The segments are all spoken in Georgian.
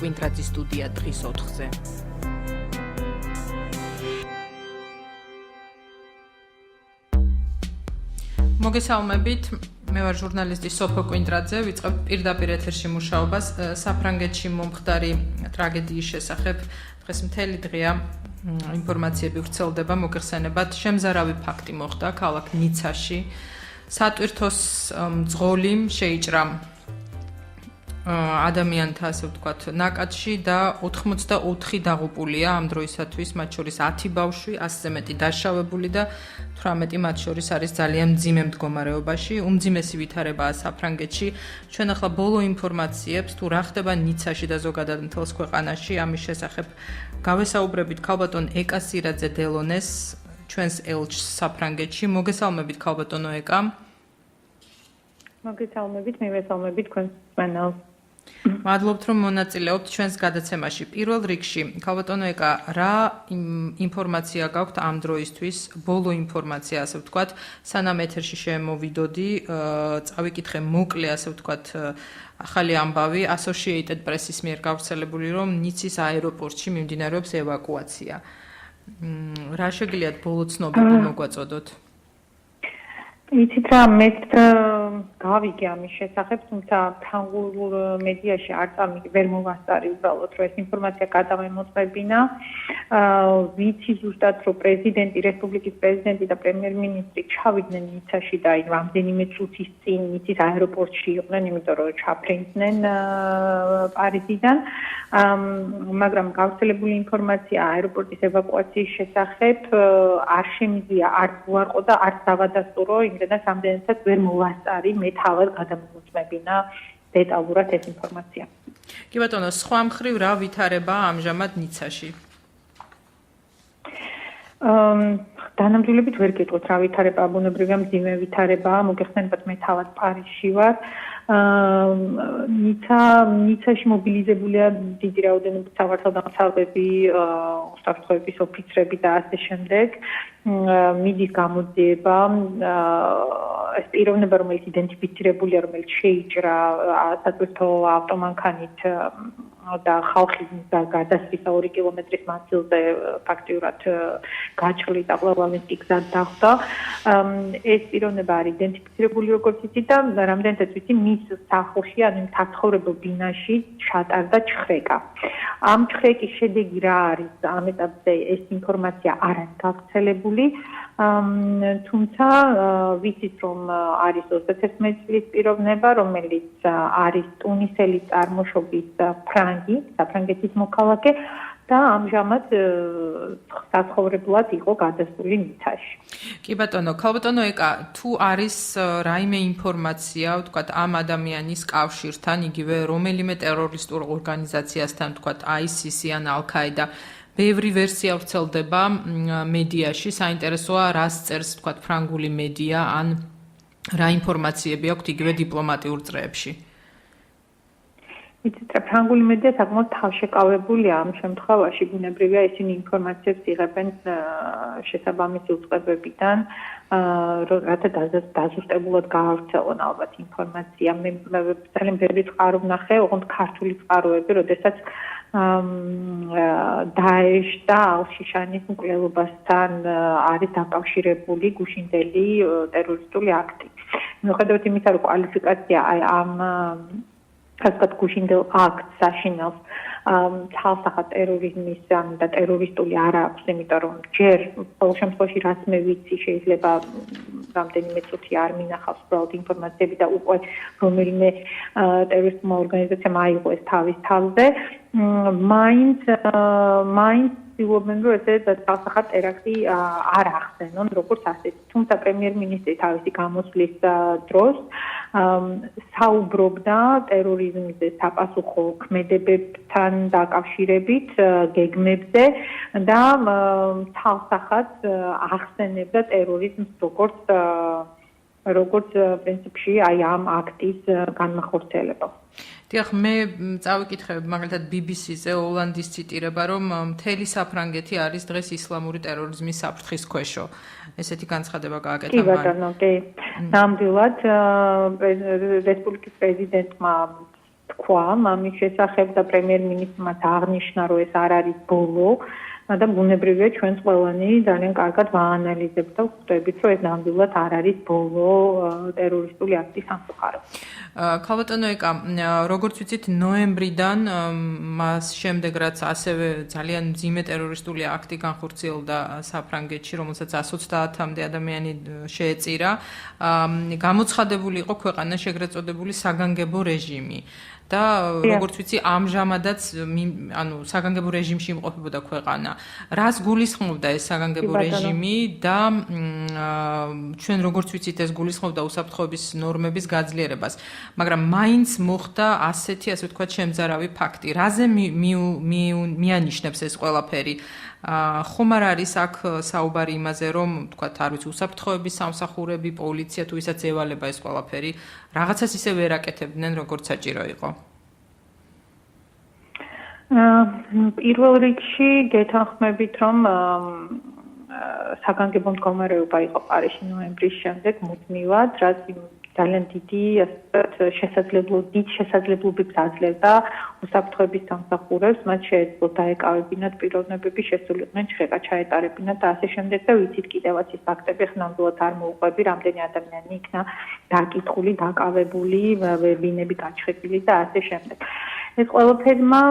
კვინტრაძის სტუდია დღის 4-ზე. მოგესალმებით, მე ვარ ჟურნალისტი სოფო კვინტრაძე, ვიწყებთ პირდაპირ ეთერში მუშაობას საფრანგეთში მომხდარი ტრაგედიის შესახებ. დღეს მთელი დღეა ინფორმაციები ვრცელდება, მოგეხსენებათ, შემზარავი ფაქტი მოხდა ქალაქ ნიცაში. სატვირთოს მძღოლი შეიჭრა ადამიანთა, ასე ვთქვათ, ნაკადში და 84 დაღუპულია ამ დროისათვის, მათ შორის 10 ბავშვი, 100-ზე მეტი დაშავებული და 18 მათ შორის არის ძალიან მძიმე მდგომარეობაში. უმძიმესი ვითარებაა საფრანგეთში. ჩვენ ახლა ბოლო ინფორმაციებს თუ რა ხდება ნიცაში და ზოგადად მთელს ქვეყანაში, ამის შესახებ გავესაუბრებით ქალბატონ ეკა სირაძე დელონეს, ჩვენს ელჩს საფრანგეთში. მოგესალმებით ქალბატონო ეკა. მოგესალმებით, მივესალმებით თქვენს მენელს. მადლობთ რომ მონაწილეობთ ჩვენს გადაცემაში. პირველ რიგში, ქალბატონო ეკა, რა ინფორმაცია გაქვთ ამ დროისთვის, ბოლო ინფორმაცია, ასე ვთქვათ, სანამ ეთერში შემოვიდოდი, წავიკითხე მოკლე, ასე ვთქვათ, ახალი ამბავი Associated Press-ის მიერ გავრცელებული, რომ ნიცის აეროპორტში მიმდინარეობს ევაკუაცია. რა შეგიძლიათ ბოლო ცნობები მოგვაწოდოთ? იცით რა, მეც გავიგე ამის შესახებ, თუმცა ფრანგულ მედიაში ვერ მოვასწარი უბრალოდ, რომ ეს ინფორმაცია გადავემოწმებინა. ვიცი ზუსტად, რომ რესპუბლიკის პრეზიდენტი და პრემიერ-მინისტრი ჩავიდნენ ნიცაში და რამდენიმე წუთის წინ ნიცის აეროპორტში იყვნენ, იმიტომ რომ ჩაფრინდნენ პარიზიდან. მაგრამ გავრცელებული ინფორმაცია აეროპორტის ევაკუაციის შესახებ არ შემიძლია არც უარყო და არც დავადასტურო, იმდენად რამდენადაც ვერ მოვასწარი, მე თავად გადამოვწმებინა დეტალურად ეს ინფორმაცია. კი ბატონო, სხვა მხრივ რა ვითარებაა ამჟამად ნიცაში? დანამდვილებით ვერ გეტყვით რა ვითარებაა, ბუნებრივია მძიმე ვითარებაა, მოგეხსენებათ მე თავად პარიზში ვარ. ნიცაში მობილიზებულია დიდი რაოდენობით სამართალდამცავები, უსაფრთხოების ოფიცრები და ასე შემდეგ. მიდის გამოძიება, ეს პიროვნება, რომელიც იდენტიფიცირებულია, რომელიც შეიჭრა სატვირთო ავტომანქანით და ხალხის გადასვლის 2 კილომეტრის მანძილზე ფაქტიურად გაჭრილი და ყველანაირი გზა დახვდა. ეს პიროვნება არის იდენტიფიცირებული როგორც იცით და რამდენადაც ვიცი, მის სახლში, ანუ საცხოვრებელ ბინაში ჩატარდა ჩხრეკა. ამ ჩხრეკის შედეგი რა არის? ამ ეტაპზე ეს ინფორმაცია არ არის გავრცელებული. თუმცა ვიცით, რომ არის 21 წლის პიროვნება, რომელიც არის ტუნისელი წარმოშობის ფრანგი, საფრანგეთის მოქალაქე და ამჟამად საცხოვრებლად იყო გადასული ნიცაში. კი ბატონო, ქალბატონო ეკა, თუ არის რაიმე ინფორმაცია, ვთქვათ, ამ ადამიანის კავშირთან, იგივე რომელიმე ტერორისტულ ორგანიზაციასთან, ვთქვათ, ISIS ან Al-Qaeda, ბევრი ვერსია ვრცელდება მედიაში, საინტერესოა რას წერს, ვთქვათ, ფრანგული მედია ან რა ინფორმაციები აქვთ იგივე დიპლომატიურ წრეებში. იცით რა, ფრანგული მედია საკმაოდ თავშეკავებულია ამ შემთხვევაში, ბუნებრივია ისინი ინფორმაციებს იღებენ შესაბამისი უწყებებიდან, რათა დაზუსტებულად გაავრცელონ ალბათ ინფორმაცია. მე ძალიან ბევრი წყარო ვნახე, ოღონდ ქართული წყაროები, როდესაც დაეშ და ალ-შიშანის მკვლელობასთან არის დაკავშირებული გუშინდელი ტერორისტული აქტი. მიუხედავად იმისა, რომ კვალიფიკაცია ამ ასეთ გუშინდელ აქტს საშინელს ცალსახად ტერორიზმის და ტერორისტული არ აქვს, იმიტომ რომ ჯერ ყოველ შემთხვევაში რაც მე ვიცი, შეიძლება რამდენიმე წუთი არ მინახავს უბრალოდ ინფორმაციები და უკვე რომელიმე ტერორისტულმა ორგანიზაციამ აიღო ეს თავის თავზე. მაინც ცდილობენ, რომ ესე ცალსახად ტერაქტი არ ახსენონ, როგორც ასეთი. თუმცა პრემიერ-მინისტრი თავისი გამოსვლის დროს საუბრობდა ტერორიზმზე საპასუხო ქმედებებთან დაკავშირებით, გეგმებზე და ცალსახად ახსენებდა ტერორიზმს როგორც პრინციპში აი ამ აქტის განმახორციელება. დიახ, მე წავიკითხე მაგალითად BBC-ზე ოლანდის ციტირება, რომ მთელი საფრანგეთი არის დღეს ისლამური ტერორიზმის საფრთხის ქვეშო. ესეთი განცხადება გააკეთა მან. კი ბატონო, კი. ნამდვილად რესპუბლიკის პრეზიდენტმა თქვა ამის შესახებ და პრემიერ-მინისტრმა აღნიშნა, რომ ეს არ არის ბოლო. და ბუნებრივია ჩვენს ყველანი ძალიან კარგად ვაანალიზებთ და ვხვდებით, რომ ეს ნამდვილად არ არის ბოლო ტერორისტული აქტის სამწუხარო. ქალბატონო ეკა, როგორც ვიცით, ნოემბრიდან მას შემდეგ რაც ასევე ძალიან მძიმე ტერორისტული აქტი განხორციელდა საფრანგეთში, რომელსაც 130-მდე ადამიანი შეეწირა, გამოცხადებული იყო ქვეყანაში ეგრეთ წოდებული საგანგებო რეჟიმი. და როგორც ვიცი, ამჟამადაც საგანგებო რეჟიმში იმყოფებოდა ქვეყანა. რას გულისხმობდა ეს საგანგებო რეჟიმი და ჩვენ როგორც ვიცით, ეს გულისხმობდა უსაფრთხოების ნორმების გაძლიერებას, მაგრამ მაინც მოხდა ასეთი, ასე ვთქვათ, შემძარავი ფაქტი. რაზე მიანიშნებს ეს ყველაფერი? ხომ არ არის აქ საუბარი იმაზე, რომ ვთქვათ, არ ვიცი, უსაფრთხოების სამსახურები, პოლიცია თუ ვისაც ევალება ეს ყველაფერი, რაღაცას ისე ვერ აკეთებდნენ, როგორც საჭირო იყო? პირველ რიგში გეთანხმებით, რომ საგანგებო მდგომარეობა იყო პარიზში ნოემბრის შემდეგ მუდმივად, რაც ძალიან დიდი შესაძლებლობებს აძლევდა უსაფრთხოების სამსახურებს, მათ შეეძლო დაეკავებინათ პიროვნებები, შესულიყვნენ ჩხება ჩაეტარებინათ და ასე შემდეგ და ვიცით კიდევაც ის ფაქტები ხნამდვილად არ მოუყვები, რამდენი ადამიანი იქნა დაკითხული, დაკავებული, ვინები გაჩხებილი და ასე შემდეგ. ეს ყველაფერმა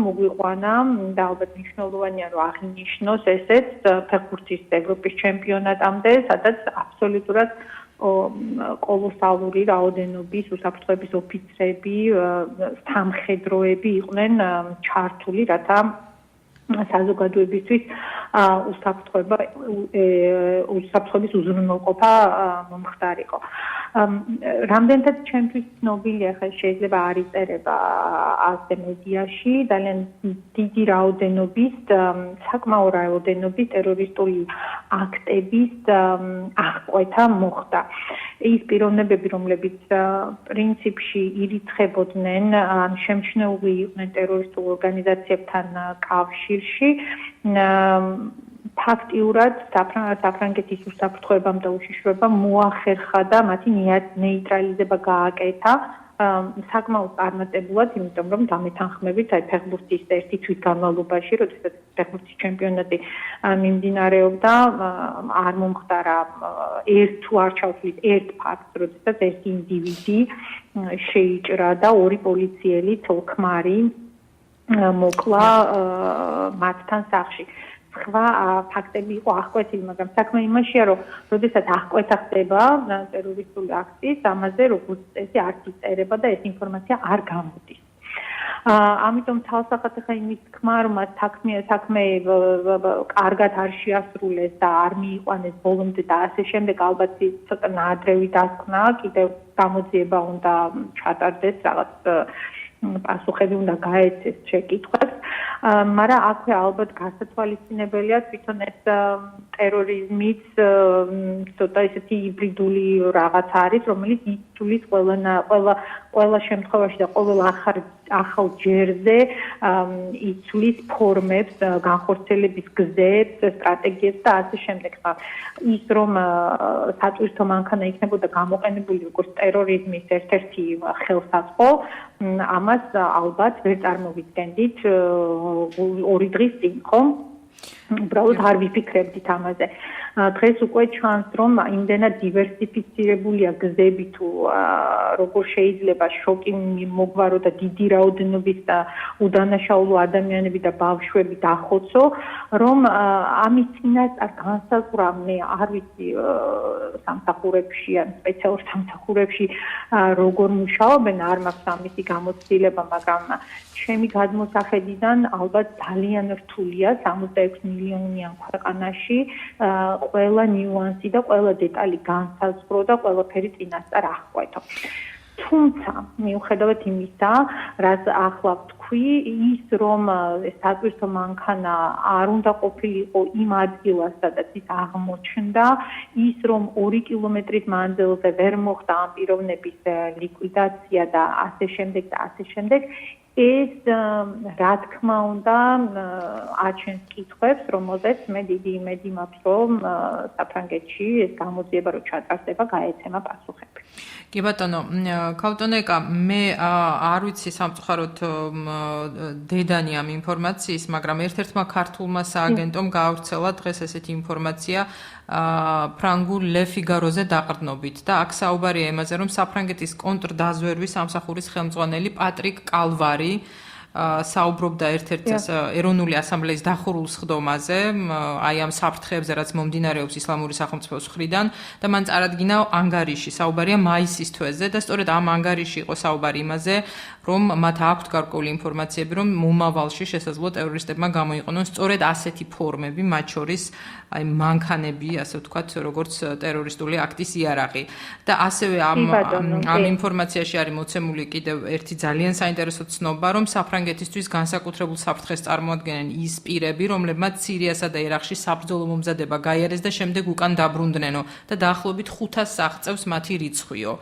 მოგვიყვანა და ალბათ მნიშვნელოვანია რომ აღინიშნოს ესეც ფეხბურთის ევროპის ჩემპიონატამდე, სადაც აბსოლუტურად კოლოსალური რაოდენობის უსაფრთხოების ოფიცრები, სამხედროები იყვნენ ჩართული, რათა საზოგადოებისთვის უსაფრთხოების უზრუნველყოფა მომხდარიყო. რამდენადაც ჩემთვის ცნობილია, ხა შეიძლება არ იწერება ასე მედიაში, ძალიან დიდი რაოდენობის, საკმაო რაოდენობის ტერორისტული აქტების აღკვეთა მოხდა. ის პიროვნებები, რომლებიც პრინციპში ირიცხებოდნენ, ან შემჩნეული იყვნენ ტერორისტულ ორგანიზაციებთან კავშირში, ფაქტიურად საფრანგეთის უსაფრთხოებამ და უშიშროებამ მოახერხა და მათი ნეიტრალიზება გააკეთა საკმაოდ წარმატებულად, იმიტომ რომ დამეთანხმებით აი ფეხბურთის ერთი თვის განმავლობაში, როდესაც ფეხბურთის ჩემპიონატი მიმდინარეობდა, არ მომხდარა ერთ თუ არ ჩავთვლით ერთ ფაქტს, როდესაც ერთი ინდივიდი შეიჭრა და ორი პოლიციელი თოლქმარი მოკლა მათთან სახლში. სხვა ფაქტები იყო აღკვეთილი, მაგრამ საქმე იმაშია, რომ როდესაც აღკვეთა ხდება ტერორისტული აქტის, ამაზე როგორც წესი არც იწერება და ეს ინფორმაცია არ გამოდის. ამიტომ თავსახად ხა იმის თქმა, რომ საქმე კარგად არ შეასრულეს და არ მიიყვანეს ბოლომდე და ასე შემდეგ, ალბათ ცოტა ნაადრევი დასკვნა, კიდევ გამოძიება უნდა ჩატარდეს, რაღაც პასუხები უნდა გაეცეს შეკითხვებს, მაგრამ აქვე ალბათ გასათვალისწინებელია თვითონ ეს ტერორიზმის ცოტა ისეთი ჰიბრიდული რაღაც არის, რომელიც იწვლის ყველა შემთხვევაში და ყოველ ახალ ჯერზე იწვლის ფორმებს, განხორციელების გზებს, სტრატეგიებს და ასე შემდეგ. ის რომ სატვირთო მანქანა იქნებოდა გამოყენებული როგორც ტერორიზმის ერთ-ერთი ხელსაწყო, ამას ალბათ ვერ წარმოვიდგენდით 2 დღის წინ, ხო? უბრალოდ არ ვიფიქრებდით ამაზე. დღეს უკვე ჩანს, რომ იმდენად დივერსიფიცირებულია გზები თუ როგორ შეიძლება შოკი მოგვარო და დიდი რაოდენობის და უდანაშაულო ადამიანები და ბავშვები დახოცო, რომ ამის წინასწარ განსაზღვრავნე არ ვიცი სამსახურებში ან სპეციალურ სამსახურებში როგორ მუშაობენ, არ მაქვს ამისი გამოცდილება, მაგრამ ჩემი გადმოსახედიდან ალბათ ძალიან რთულია 66 მილიონიან ქვეყანაში ყველა ნიუანსი და ყველა დეტალი განსაზღვრო და ყველაფერი წინასწარ აღკვეთო. თუმცა, მიუხედავად იმისა, რაც ახლა ვთქვი, ის რომ სატვირთო მანქანა არ უნდა ყოფილიყო იმ ადგილას, სადაც ის აღმოჩნდა, ის რომ 2 კილომეტრის მანძილზე ვერ მოხდა ამ პიროვნების ლიკვიდაცია და ასე შემდეგ და ასე შემდეგ, ეს რა თქმა უნდა აჩენს კითხვებს, რომელზეც მე დიდი იმედი მაქვს, რომ საფრანგეთში ეს გამოძიება რო ჩატარდება, გაეცემა პასუხები. კი ბატონო, ქავტონეკა, მე არ ვიცი სამწუხაროდ დედანი ამ ინფორმაციის, მაგრამ ერთ-ერთმა ქართულმა სააგენტომ გაავრცელა დღეს ესეთი ინფორმაცია ფრანგულ Le Figaro-ზე დაყრდნობით და აქ საუბარია იმაზე, რომ საფრანგეთის კონტრდაზვერვის სამსახურის ხელმძღვანელი პატრიკ კალვარი საუბრობდა ერთ-ერთი ეროვნული ასამბლეის დახურულ სხდომაზე, აი ამ საფრთხეებზე, რაც მომდინარეობს ისლამური სახელმწიფოს მხრიდან და მან წარადგინა ანგარიში, საუბარია მაისის თვეზე და სწორედ ამ ანგარიში იყო საუბარი იმაზე, რომ მათ აქვთ გარკვეული ინფორმაციები, რომ მომავალში შესაძლოა ტერორისტებმა გამოიყენონ სწორედ ასეთი ფორმები, მათ შორის აი მანქანები, ასე ვთქვათ, როგორც ტერორისტული აქტის იარაღი. და ასევე ამ ინფორმაციაში არის მოცემული კიდევ ერთი ძალიან საინტერესო ცნობა, რომ საფრანგეთისთვის განსაკუთრებულ საფრთხეს წარმოადგენენ ის პირები, რომლებმაც სირიასა და ერაყში საბრძოლო მომზადება გაიარეს და შემდეგ უკან დაბრუნდნენო და დაახლოებით 500 აღწევს მათი რიცხვიო.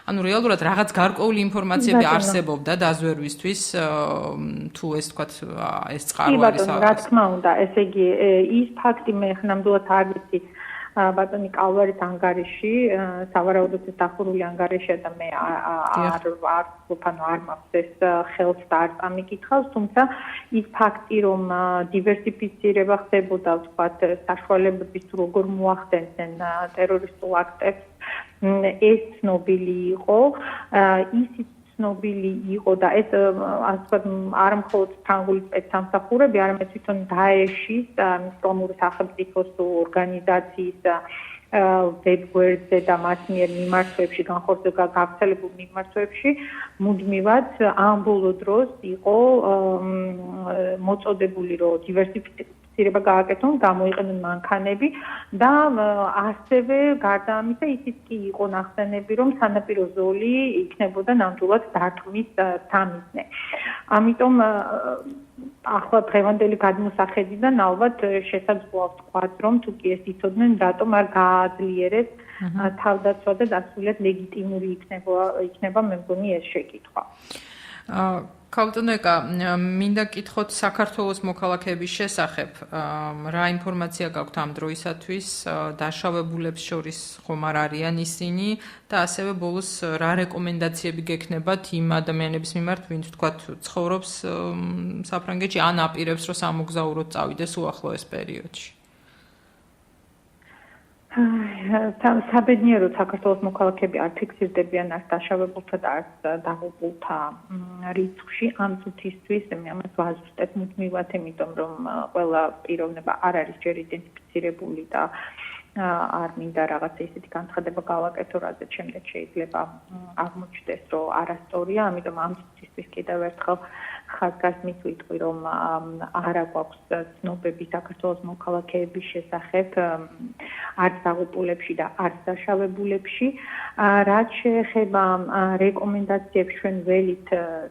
ანუ რეალურად რაღაც გარკვეული ინფორმაციები არსებობდა დაზვერვისთვის, თუ ეს ვთქვათ, ეს წყარო არის. კი ბატონო, რა თქმა უნდა, ესე იგი ის ფაქტი მე ნამდვილად არ ვიცი ბატონი კალვარის ანგარიში, სავარაუდოდ ეს დახურული ანგარიშია და მე არ მაქვს ეს ხელს და არ წამიკითხავს, თუმცა ის ფაქტი, რომ დივერსიფიცირება ხდებოდა, ვთქვათ, საშუალებების თუ როგორ მოახდენდნენ ტერორისტულ აქტებს, ეს ცნობილი იყო, ისიც ცნობილი იყო და ეს ასე ვთქვათ არ მხოლოდ ფრანგული სპეცსამსახურები, არამედ თვითონ დაეშის ისლამური სახელმწიფოს ორგანიზაციის ვებგვერდზე და მას მიერ მიმართვებში, გავრცელებულ მიმართვებში მუდმივად ამ ბოლო დროს იყო მოწოდებული, რომ დივერსიფიცირება გააკეთონ, გამოიყენონ მანქანები და ასევე გარდა ამისა ისიც კი იყო ნახსენები, რომ სანაპირო ზოლი იქნებოდა ნამდვილად დარტყმის სამიზნე. ამიტომ ახლა დღევანდელი გადმოსახედიდან ალბათ შესაძლოა ვთქვათ, რომ თუ კი ეს იცოდნენ, რატომ არ გააძლიერეს თავდაცვა და დასრულიად ლეგიტიმური იქნება მე მგონი ეს შეკითხვა. ქავტონეკა, მინდა გკითხოთ საქართველოს მოქალაქეების შესახებ, რა ინფორმაცია გაქვთ ამ დროისათვის, დაშავებულებს შორის ხომ არ არიან ისინი და ასევე ბოლოს რა რეკომენდაციები გექნებათ იმ ადამიანების მიმართ, ვინც ვთქვათ ცხოვრობს საფრანგეთში, ან აპირებს, რომ სამოგზაუროდ წავიდეს უახლოეს პერიოდში. საბედნიეროდ საქართველოს მოქალაქეები არ ფიქსირდებიან არც დაშავებულთა და არც დაღუპულთა რიცხვში ამ წუთისთვის მე ამას ვაზუსტებ მუდმივად, იმიტომ რომ ყველა პიროვნება არ არის ჯერ იდენტიფიცირებული და არ მინდა რაღაცა ისეთი განცხადება გავაკეთო, რაზეც შემდეგ შეიძლება აღმოჩნდეს, რომ არასწორია, ამიტომ ამ წუთისთვის კიდევ ერთხელ ხაზგასმით ვიტყვი, რომ არა გვაქვს ცნობები საქართველოს მოქალაქეების შესახებ არც დაღუპულებში და არც დაშავებულებში. რაც შეეხება რეკომენდაციებს, ჩვენ ველით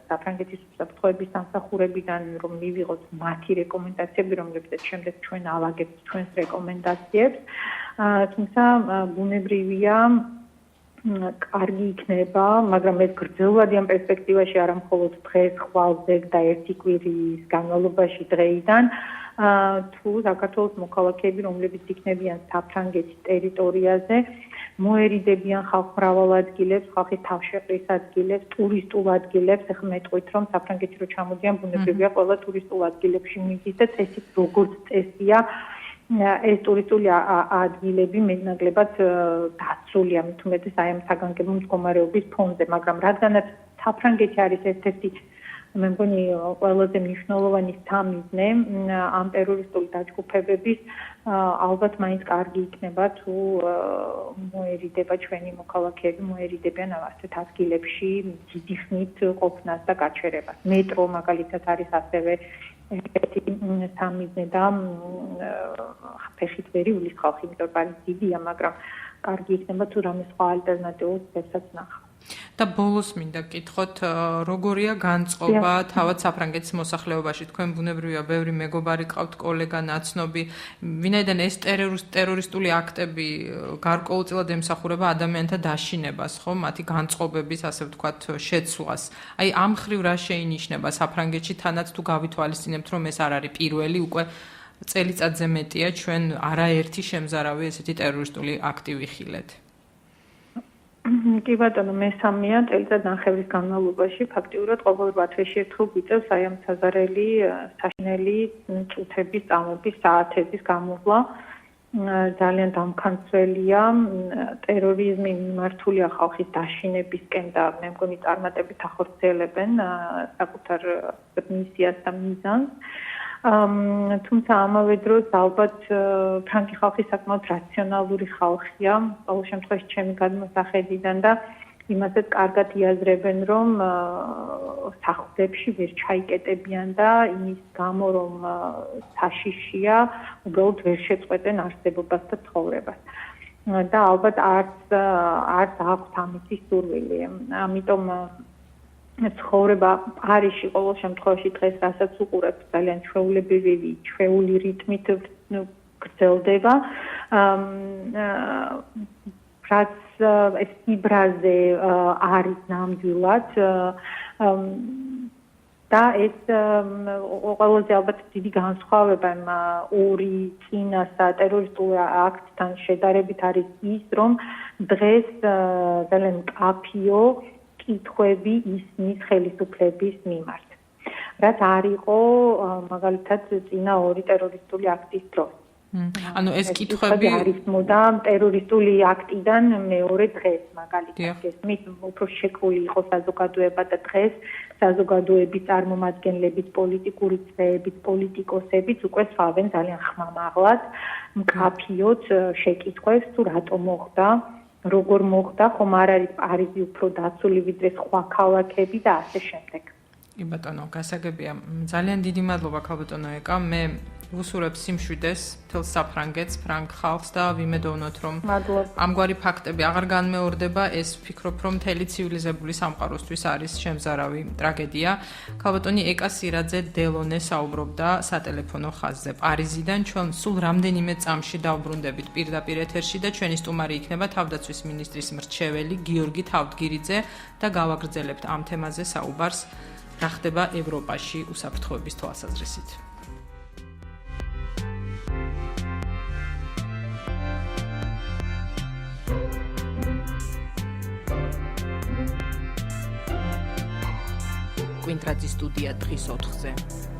საფრანგეთის უსაფრთხოების სამსახურებიდან რომ მივიღოთ მათი რეკომენდაციები, რომლებზეც შემდეგ ჩვენ ავაგებთ ჩვენს რეკომენდაციებს. თუმცა ბუნებრივია კარგი იქნება, მაგრამ ეს გრძელვადი ამ პერსპექტივაში არა მხოლოდ დღეს, ხვალზე და ერთი კვირის განმავლობაში დღეიდან, თუ საქართველოს მოქალაქეები, რომლებიც იქნებიან საფრანგეთის ტერიტორიაზე, მოერიდებიან ხალხმრავალ ადგილებს, ხალხის თავშეყრის ადგილებს, ტურისტულ ადგილებს, ახლა მეტყვით, რომ საფრანგეთში რო ჩამოდიან, ბუნებრივია ყველა ტურისტულ ადგილებში მიდის და წესით როგორც წესია ეს ტურისტული ადგილები მეტნაკლებად დაცულია, მით უმეტეს აი ამ საგანგებო მდგომარეობის ფონზე, მაგრამ რადგანაც საფრანგეთი არის ერთ-ერთი მე მგონი ყველაზე მნიშვნელოვანი სამიზნე ამ ტერორისტული დაჯგუფებების, ალბათ მაინც კარგი იქნება თუ მოერიდება ჩვენი მოქალაქეები, მოერიდებიან ასეთ ადგილებში დიდი ხნით ყოფნას და გაჩერებას. მეტრო მაგალითად არის ასევე ერთი სამიზნე და ფეხით ვერ ივლის ხალხი, იმიტომ რომ არის დიდია, მაგრამ კარგი იქნება თუ რამე სხვა ალტერნატიულ წესსაც ნახავ. და ბოლოს მინდა გკითხოთ, როგორია განწყობა თავად საფრანგეთის მოსახლეობაში? თქვენ ბუნებრივია, ბევრი მეგობარი ყავთ, კოლეგა, ნაცნობი, ვინაიდან ეს ტერორისტული აქტები გარკვეულწილად ემსახურება ადამიანთა დაშინებას, ხო, მათი განწყობების, ასე ვთქვათ, შეცვლას. აი ამ ხრივ რა შეინიშნება საფრანგეთში, თანაც თუ გავითვალისწინებთ, რომ ეს არ არის პირველი, უკვე წელიწადზე მეტია ჩვენ არაერთი შემზარავი ესეთი ტერორისტული აქტი ვიხილეთ. კი ბატონო, მესამეა წელიწადნახევრის განმავლობაში ფაქტიურად ყოველ 8 თვეში ერთხელ გვიწევს აი ამ საზარელი საშინელი წუთების წამების საათების გამოვლა. ძალიან დამქანცველია ტერორიზმი მიმართულია ხალხის დაშინებისკენ და მე მგონი წარმატებით ახორციელებენ საკუთარ მისიას და მიზანს. თუმცა ამავე დროს ალბათ ფრანკი ხალხი საკმაოდ რაციონალური ხალხია, ყოველ შემთხვევაში ჩემი გადმოსახედიდან და იმასაც კარგად იაზრებენ, რომ სახლებში ვერ ჩაიკეტებიან და იმის გამო, რომ საშიშია, უბრალოდ ვერ შეწყვეტენ არსებობას და ცხოვრებას. და ალბათ არც აქვთ ამის სურვილი. ამიტომ ცხოვრება პარიზში ყოველ შემთხვევაში დღეს რასაც უყურებთ ძალიან ჩვეული რიტმით გრძელდება. რაც ეს იბრაზე არის ნამდვილად და ეს ყველაზე ალბათ დიდი განსხვავება იმ ორი წინასა ტერორისტულ აქტთან შედარებით არის ის, რომ დღეს ძალიან მკაფიო კითხვები ისმის ხელისუფლების მიმართ. რაც არ იყო მაგალითად წინა ორი ტერორისტული აქტის დროს. ანუ ეს კითხვები არის მოდა ტერორისტული აქტიდან მეორე დღეს მაგალითად ესმის უფრო შექმული იყო საზოგადოება და დღეს საზოგადოების წარმომადგენლებით, პოლიტიკური წრეებით, პოლიტიკოსებით უკვე სვავენ ძალიან ხმამაღლად, მკაფიოდ შეკითხვებს თუ რატომ მოხდა, როგორ მოხდა, ხომ არ არის პარიზი უფრო დაცული ვიდრე სხვა ქალაქები და ასე შემდეგ. კი ბატონო, გასაგებია. ძალიან დიდი მადლობა ქალბატონო ეკა. მე ვუსურებ სიმშვიდეს მთელს საფრანგეთს, ფრანგ ხალხს და ვიმედოვნოთ, რომ ამგვარი ფაქტები აღარ განმეორდება. ეს ვფიქრობ, რომ მთელი ცივილიზებული სამყაროსთვის არის შემზარავი ტრაგედია. ქალბატონი ეკა სირაძე დელონე საუბრობდა სატელეფონო ხაზზე პარიზიდან. ჩვენ სულ რამდენიმე წამში დავბრუნდებით პირდაპირ ეთერში და ჩვენი სტუმარი იქნება თავდაცვის მინისტრის მრჩეველი გიორგი თავდგირიძე და გავაგრძელებთ ამ თემაზე საუბარს. რა ხდება ევროპაში უსაფრთხოების თვალსაზრისით. კვინტრაძის სტუდია დღის 4-ზე.